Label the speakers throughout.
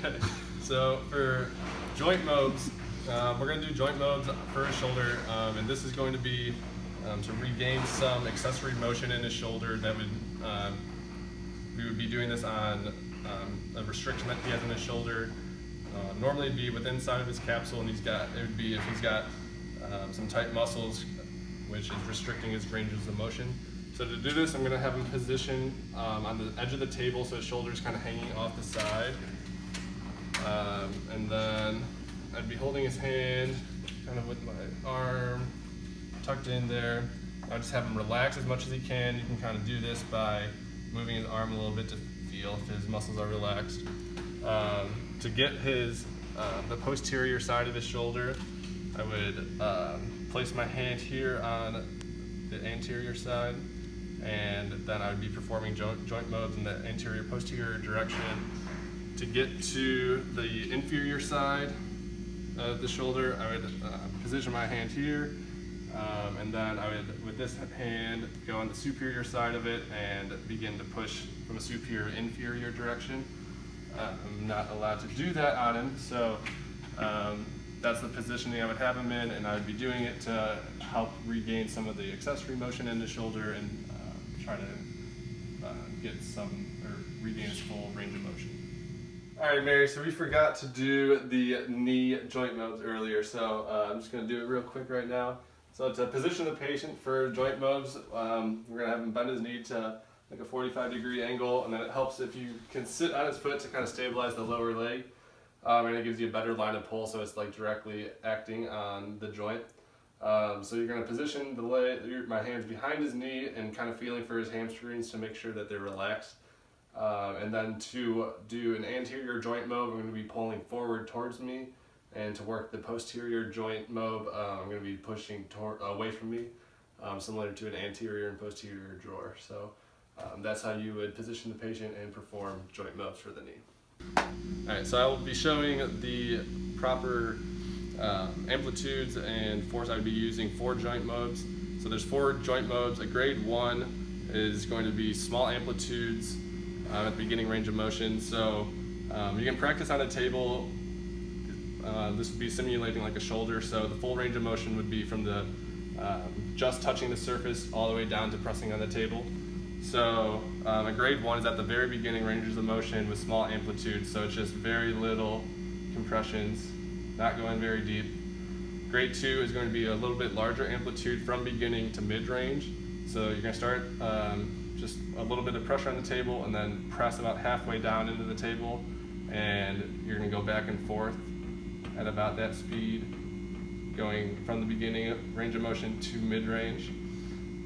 Speaker 1: Okay, so for joint mobs, we're going to do joint mobs for his shoulder, and this is going to be to regain some accessory motion in his shoulder. That would we would be doing this on a restriction that he has in his shoulder. Normally it'd be within inside of his capsule, and it would be if he's got some tight muscles, which is restricting his ranges of motion. So to do this, I'm going to have him position on the edge of the table so his shoulder's kind of hanging off the side. And then I'd be holding his hand kind of with my arm tucked in there. I just have him relax as much as he can. You can kind of do this by moving his arm a little bit to feel if his muscles are relaxed. To get his the posterior side of his shoulder, I would place my hand here on the anterior side, and then I would be performing joint mobs in the anterior posterior direction. To get to the inferior side of the shoulder, I would position my hand here, and then I would, with this hand, go on the superior side of it and begin to push from a superior inferior direction. I'm not allowed to do that on him, so that's the positioning I would have him in, and I would be doing it to help regain some of the accessory motion in the shoulder and try to get some, or regain his full range of motion. All right, Mary, so we forgot to do the knee joint mobs earlier, so I'm just gonna do it real quick right now. So to position the patient for joint mobs, we're gonna have him bend his knee to like a 45-degree angle, and then it helps if you can sit on his foot to kind of stabilize the lower leg, and it gives you a better line of pull, so it's like directly acting on the joint. So you're going to position my hands behind his knee and kind of feeling for his hamstrings to make sure that they're relaxed. And then to do an anterior joint mob, I'm going to be pulling forward towards me, and to work the posterior joint mob, I'm going to be pushing away from me, similar to an anterior and posterior drawer. So that's how you would position the patient and perform joint mobs for the knee. Alright, so I will be showing the proper amplitudes and force I would be using for joint mobs. So there's 4 joint mobs. A grade 1 is going to be small amplitudes at the beginning range of motion. So you can practice on a table. This would be simulating like a shoulder. So the full range of motion would be from the just touching the surface all the way down to pressing on the table. So a grade 1 is at the very beginning ranges of motion with small amplitudes, so it's just very little compressions, not going very deep. Grade 2 is going to be a little bit larger amplitude from beginning to mid-range. So you're going to start just a little bit of pressure on the table and then press about halfway down into the table, and you're going to go back and forth at about that speed, going from the beginning range of motion to mid-range.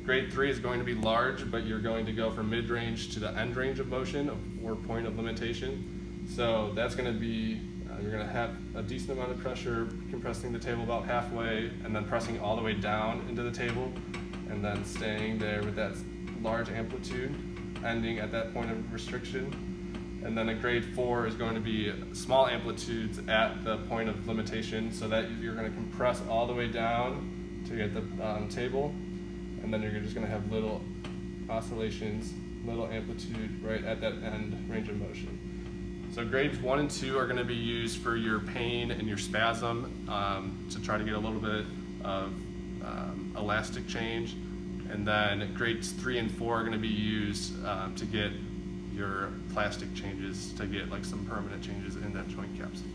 Speaker 1: Grade 3 is going to be large, but you're going to go from mid-range to the end range of motion, or point of limitation. So that's going to be, you're going to have a decent amount of pressure compressing the table about halfway, and then pressing all the way down into the table, and then staying there with that large amplitude, ending at that point of restriction. And then a grade 4 is going to be small amplitudes at the point of limitation, so that you're going to compress all the way down to get the table. And then you're just going to have little oscillations, little amplitude right at that end range of motion. So grades 1 and 2 are going to be used for your pain and your spasm, to try to get a little bit of elastic change. And then grades 3 and 4 are going to be used to get your plastic changes, to get like some permanent changes in that joint capsule.